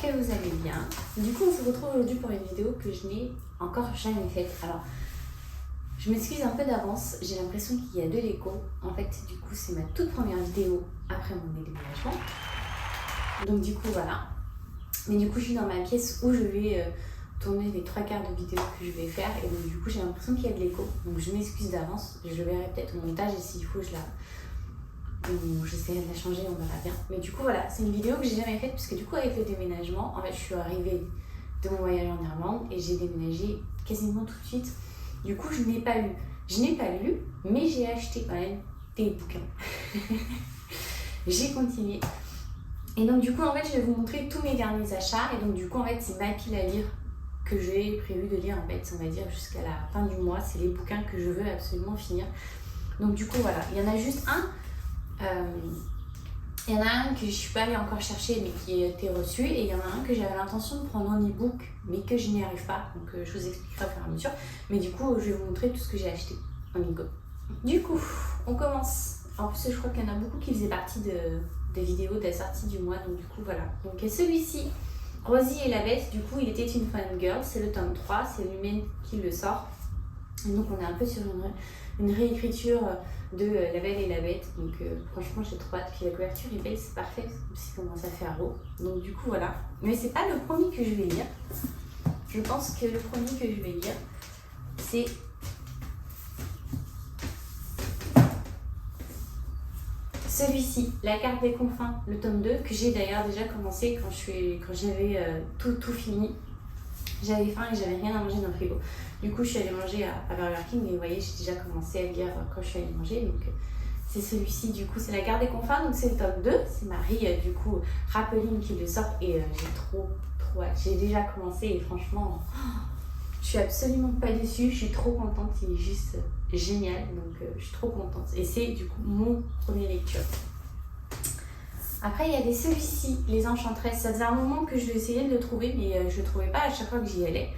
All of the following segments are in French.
que vous allez bien. Du coup, on se retrouve aujourd'hui pour une vidéo que je n'ai encore jamais faite. Alors, je m'excuse un peu d'avance, j'ai l'impression qu'il y a de l'écho. En fait, du coup, c'est ma toute première vidéo après mon déménagement. Donc du coup, voilà. Mais du coup, je suis dans ma pièce où je vais tourner les 3/4 de vidéos que je vais faire. Et donc du coup, j'ai l'impression qu'il y a de l'écho. Donc je m'excuse d'avance, je verrai peut-être au montage et s'il faut, j'essaierai de la changer, on verra bien. Mais du coup, voilà, c'est une vidéo que j'ai jamais faite puisque du coup, avec le déménagement, en fait, je suis arrivée de mon voyage en Irlande et j'ai déménagé quasiment tout de suite. Du coup, je n'ai pas lu, mais j'ai acheté quand même des bouquins. J'ai continué. Et donc, du coup, en fait, je vais vous montrer tous mes derniers achats. Et donc, du coup, en fait, c'est ma pile à lire que j'ai prévu de lire, en fait, on va dire, jusqu'à la fin du mois. C'est les bouquins que je veux absolument finir. Donc, du coup, voilà. Il y en a juste un. Il y en a un que je ne suis pas allée encore chercher, mais qui a été reçu. Et il y en a un que j'avais l'intention de prendre en e-book, mais que je n'y arrive pas. Donc, je vous expliquerai au fur et à mesure. Mais du coup, je vais vous montrer tout ce que j'ai acheté en e-book. Du coup, on commence. En plus, je crois qu'il y en a beaucoup qui faisaient partie des vidéos de la sortie du mois. Donc, du coup, voilà. Donc, celui-ci, Rosie et la Bête, du coup, il était une fun girl. C'est le tome 3. C'est Lumen qui le sort. Et donc, on est un peu sur une réécriture de La Belle et la Bête. Donc, franchement, j'ai trop hâte. Puis la couverture est belle, c'est parfait. Ça commence à faire beau. Donc, du coup, voilà. Mais c'est pas le premier que je vais lire. Je pense que le premier que je vais lire, c'est celui-ci, La Carte des Confins, le tome 2, que j'ai d'ailleurs déjà commencé quand j'avais tout fini. J'avais faim et j'avais rien à manger dans le frigo. Du coup, je suis allée manger à Burger King et vous voyez, j'ai déjà commencé à lire quand je suis allée manger. Donc, c'est celui-ci, du coup, c'est La Carte des Confins, donc c'est le tome 2. C'est Marie, du coup, Rappeline qui le sort et j'ai trop hâte. J'ai déjà commencé et franchement, je suis absolument pas déçue. Je suis trop contente, il est juste génial. Donc, je suis trop contente. Et c'est du coup mon premier lecture. Après, il y avait celui-ci, Les Enchantresses. Ça faisait un moment que je essayais de le trouver, mais je ne le trouvais pas à chaque fois que j'y allais.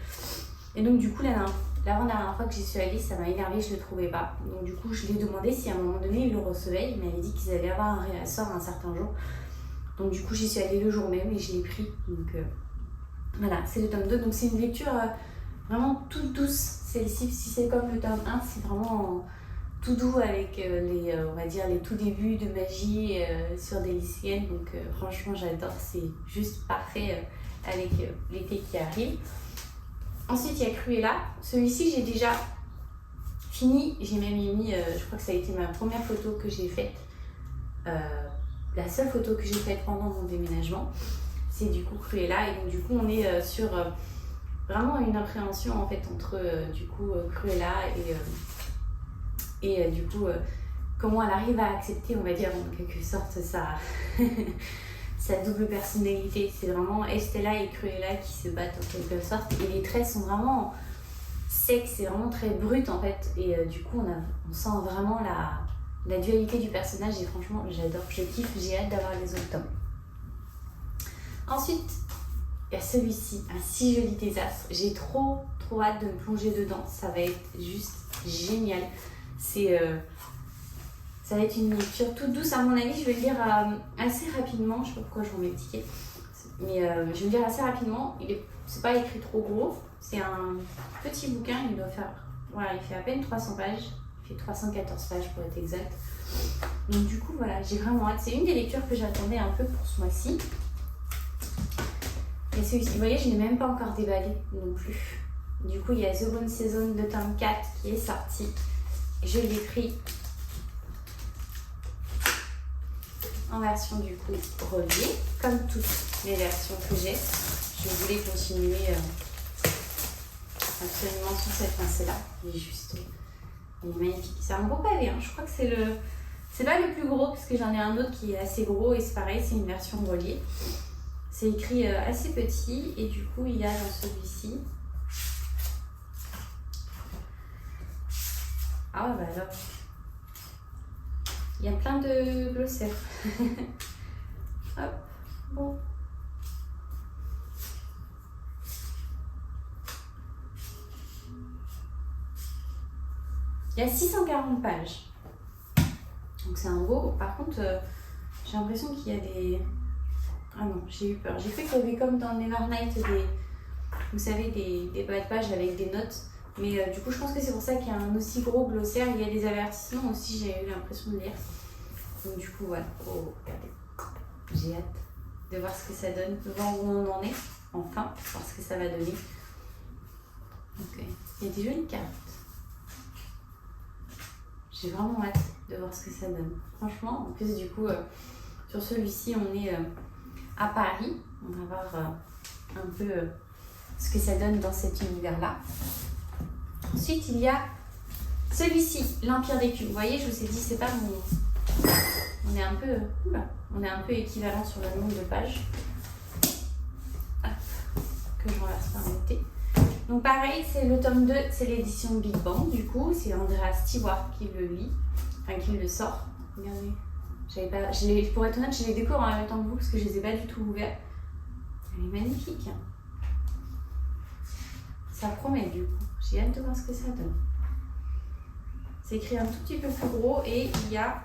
Et donc, du coup, l'avant-dernière fois que j'y suis allée, ça m'a énervée, je ne le trouvais pas. Donc, du coup, je lui ai demandé si à un moment donné, il le recevait. Il m'avait dit qu'ils allaient avoir un réassort un certain jour. Donc, du coup, j'y suis allée le jour même et je l'ai pris. Donc, voilà, c'est le tome 2. Donc, c'est une lecture vraiment toute douce. Celle-ci, si c'est comme le tome 1, c'est vraiment tout doux avec on va dire, les tout débuts de magie sur des lycéennes. Donc franchement, j'adore, c'est juste parfait avec l'été qui arrive. Ensuite, il y a Cruella. Celui-ci, j'ai déjà fini. J'ai même mis, je crois que ça a été ma première photo que j'ai faite. La seule photo que j'ai faite pendant mon déménagement, c'est du coup Cruella. Et donc du coup, on est sur vraiment une appréhension en fait entre du coup Cruella et du coup, comment elle arrive à accepter, on va dire, en quelque sorte, sa double personnalité. C'est vraiment Estella et Cruella qui se battent en quelque sorte. Et les traits sont vraiment secs, c'est vraiment très brut en fait. Et du coup, on sent vraiment la dualité du personnage. Et franchement, j'adore, je kiffe, j'ai hâte d'avoir les autres tomes. Ensuite, il y a celui-ci, Un si joli désastre. J'ai trop hâte de me plonger dedans. Ça va être juste génial. Ça va être une lecture toute douce. À mon avis, je vais le lire assez rapidement. Je sais pas pourquoi je remets le ticket. Mais je vais le lire assez rapidement. C'est pas écrit trop gros. C'est un petit bouquin. Il doit faire... Voilà, il fait à peine 300 pages. Il fait 314 pages pour être exact. Donc du coup, voilà, j'ai vraiment hâte. C'est une des lectures que j'attendais un peu pour ce mois-ci. Et celui-ci, vous voyez, je ne l'ai même pas encore déballé non plus. Du coup, il y a The Bone Season de tome 4 qui est sorti. Je l'ai pris en version du coup reliée, comme toutes les versions que j'ai. Je voulais continuer absolument sur cette pincée-là. Il est magnifique. C'est un gros pavé, hein. Je crois que c'est pas le plus gros parce que j'en ai un autre qui est assez gros et c'est pareil, c'est une version reliée. C'est écrit assez petit et du coup il y a dans celui-ci. Ah bah alors, il y a plein de glossaires. Hop, bon. Il y a 640 pages. Donc c'est un beau. Par contre, j'ai l'impression qu'il y a des... Ah non, j'ai eu peur. J'ai cru qu'il y avait comme dans Nevernight vous savez, des bas de page avec des notes. Mais du coup, je pense que c'est pour ça qu'il y a un aussi gros glossaire. Il y a des avertissements aussi, j'ai eu l'impression de lire. Donc du coup, voilà. Oh, regardez. J'ai hâte de voir ce que ça donne, de voir où on en est. Enfin, voir ce que ça va donner. Ok. Il y a des jolies cartes. J'ai vraiment hâte de voir ce que ça donne. Franchement, en plus du coup, sur celui-ci, on est à Paris. On va voir un peu ce que ça donne dans cet univers-là. Ensuite, il y a celui-ci, l'Empire des Cubes. Vous voyez, je vous ai dit, c'est pas mon... On est un peu équivalent sur le nombre de pages. Hop, que je renverse par le thé. Donc pareil, c'est le tome 2, c'est l'édition Big Bang, du coup, c'est Andrea Stewart qui le lit, enfin qui le sort. Regardez, pour être honnête, je les découvre en même temps que vous, parce que je les ai pas du tout ouverts. Elle est magnifique. Ça promet du coup, j'ai hâte de voir ce que ça donne. C'est écrit un tout petit peu plus gros et il y a...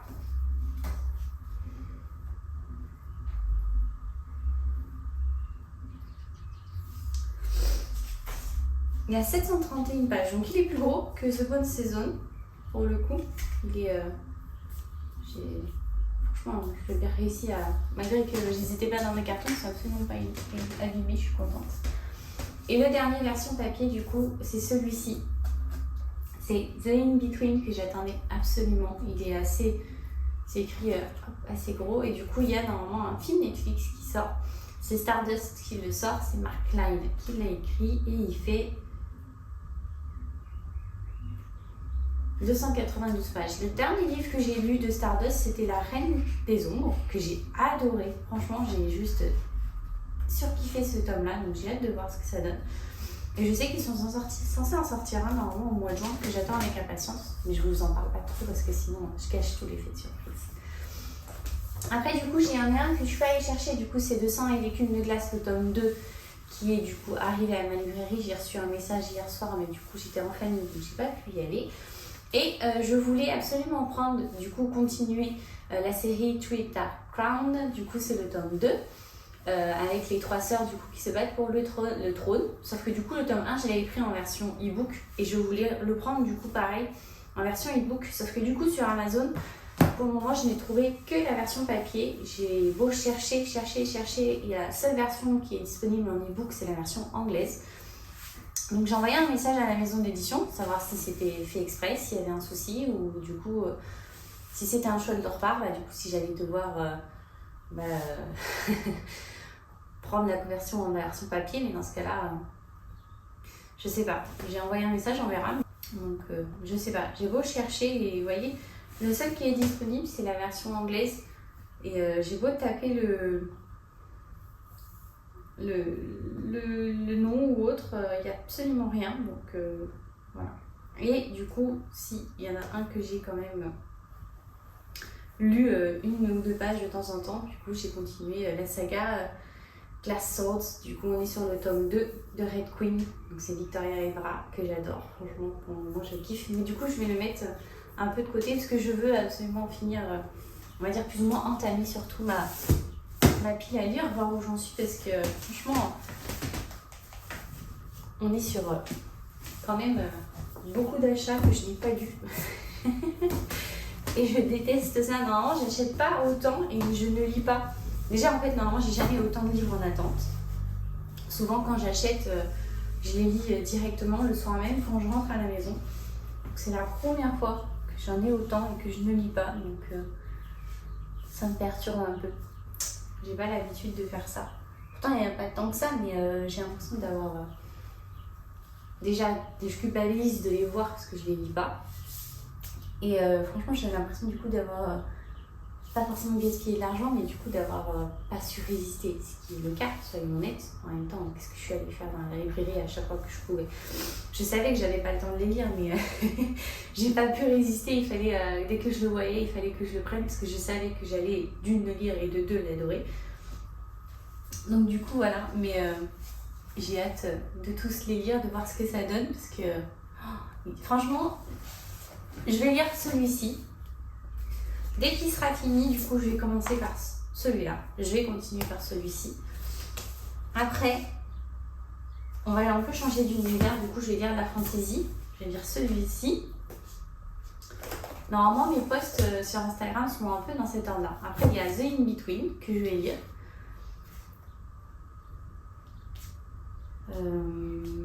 Il y a 731 pages, donc il est plus gros que The Bone Season, pour le coup. Il est... Franchement, j'ai bien réussi à... Malgré que je n'hésitais pas dans mes cartons, c'est absolument pas abîmé, je suis contente. Et la dernière version papier, du coup, c'est celui-ci. C'est The In-Between que j'attendais absolument. Il est assez... C'est écrit assez gros. Et du coup, il y a normalement un film Netflix qui sort. C'est Stardust qui le sort, c'est Mark Klein qui l'a écrit. Et il fait 292 pages. Le dernier livre que j'ai lu de Stardust, c'était La Reine des Ombres, que j'ai adoré. Franchement, j'ai juste surkiffé ce tome-là, donc j'ai hâte de voir ce que ça donne. Et je sais qu'ils sont censés en sortir un normalement au mois de juin, que j'attends avec impatience. Mais je vous en parle pas trop parce que sinon je cache tous les faits de surprise. Après, du coup, j'ai un que je suis pas allée chercher. Du coup, c'est 200 et l'écume de glace, le tome 2, qui est du coup arrivé à ma librairie. J'ai reçu un message hier soir, mais du coup, j'étais en famille, donc j'ai pas pu y aller. Et je voulais absolument prendre, du coup, continuer la série Three Dark Crown. Du coup, c'est le tome 2. Avec les 3 sœurs du coup qui se battent pour le trône. Sauf que du coup le tome 1 je l'avais pris en version e-book et je voulais le prendre du coup pareil en version e-book. Sauf que du coup sur Amazon pour le moment je n'ai trouvé que la version papier. J'ai beau chercher et la seule version qui est disponible en e-book c'est la version anglaise. Donc j'ai envoyé un message à la maison d'édition pour savoir si c'était fait exprès, s'il y avait un souci ou du coup si c'était un choix de leur part, du coup si j'allais devoir prendre la conversion en version papier, mais dans ce cas-là, je sais pas. J'ai envoyé un message, on verra. Donc, je sais pas. J'ai beau chercher et vous voyez, le seul qui est disponible, c'est la version anglaise. Et j'ai beau taper le nom ou autre, il n'y a absolument rien. Donc, voilà. Et du coup, si, il y en a un que j'ai quand même lu une ou 2 pages de temps en temps. Du coup, j'ai continué la saga Glass Swords. Du coup, on est sur le tome 2 de Red Queen. Donc, c'est Victoria Evra que j'adore. Franchement, moi, je kiffe. Mais du coup, je vais le mettre un peu de côté parce que je veux absolument finir, on va dire, plus ou moins entamer surtout ma pile à lire, voir où j'en suis. Parce que, franchement, on est sur quand même beaucoup d'achats que je n'ai pas dû. Et je déteste ça. Normalement, j'achète pas autant et je ne lis pas. Déjà, en fait, normalement, j'ai jamais autant de livres en attente. Souvent, quand j'achète, je les lis directement le soir même quand je rentre à la maison. Donc, c'est la première fois que j'en ai autant et que je ne lis pas. Donc, ça me perturbe un peu. J'ai pas l'habitude de faire ça. Pourtant, il n'y a pas tant que ça, mais j'ai l'impression d'avoir... Déjà, je culpabilise de les voir parce que je les lis pas. Et franchement, j'ai l'impression du coup d'avoir pas forcément gaspillé de l'argent, mais du coup d'avoir pas su résister, ce qui est le cas, soyons honnêtes. En même temps, qu'est-ce que je suis allée faire dans la librairie à chaque fois que je pouvais. Je savais que j'avais pas le temps de les lire, mais j'ai pas pu résister. Il fallait, dès que je le voyais, il fallait que je le prenne parce que je savais que j'allais d'une le lire et de deux l'adorer. Donc du coup, voilà, mais j'ai hâte de tous les lire, de voir ce que ça donne, parce que franchement, je vais lire celui-ci. Dès qu'il sera fini, du coup, je vais commencer par celui-là. Je vais continuer par celui-ci. Après, on va un peu changer d'univers. Du coup, je vais lire de la fantaisie. Je vais lire celui-ci. Normalement, mes posts sur Instagram sont un peu dans cet ordre-là. Après, il y a The In-Between que je vais lire.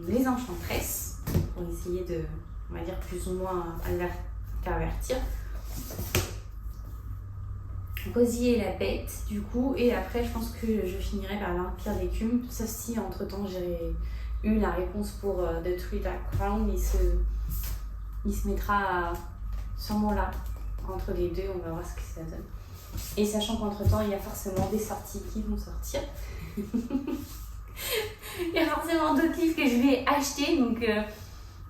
Les Enchantresses, pour essayer de, on va dire, plus ou moins avertir. Posy et la bête, du coup, et après, je pense que je finirai par l'Empire d'écume. Sauf si, entre-temps, j'ai eu la réponse pour The Three Dark Crown. Il se mettra sûrement là, entre les deux, on va voir ce que ça donne. Et sachant qu'entre-temps, il y a forcément des sorties qui vont sortir. Il y a forcément d'autres livres que je vais acheter, donc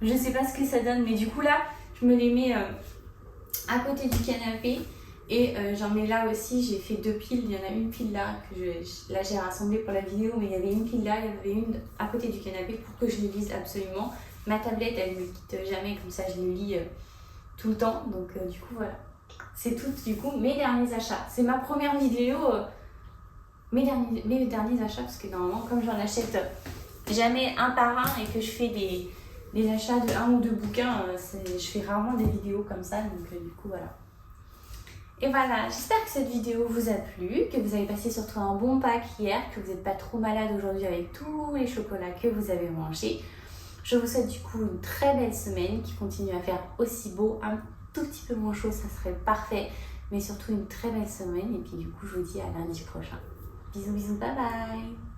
je sais pas ce que ça donne, mais du coup là, je me les mets à côté du canapé. Et j'en mets là aussi, j'ai fait 2 piles. Il y en a une pile là, là j'ai rassemblé pour la vidéo, mais il y avait une pile là, il y en avait une à côté du canapé pour que je les lise absolument. Ma tablette, elle ne me quitte jamais, comme ça je les lis tout le temps. Donc du coup voilà, c'est tout du coup mes derniers achats. C'est ma première vidéo, mes derniers achats, parce que normalement comme j'en achète jamais un par un et que je fais des achats de 1 ou 2 bouquins, je fais rarement des vidéos comme ça, donc du coup voilà. Et voilà, j'espère que cette vidéo vous a plu, que vous avez passé surtout un bon Pâques hier, que vous n'êtes pas trop malade aujourd'hui avec tous les chocolats que vous avez mangés. Je vous souhaite du coup une très belle semaine qui continue à faire aussi beau, un tout petit peu moins chaud, ça serait parfait, mais surtout une très belle semaine. Et puis du coup, je vous dis à lundi prochain. Bisous, bisous, bye bye!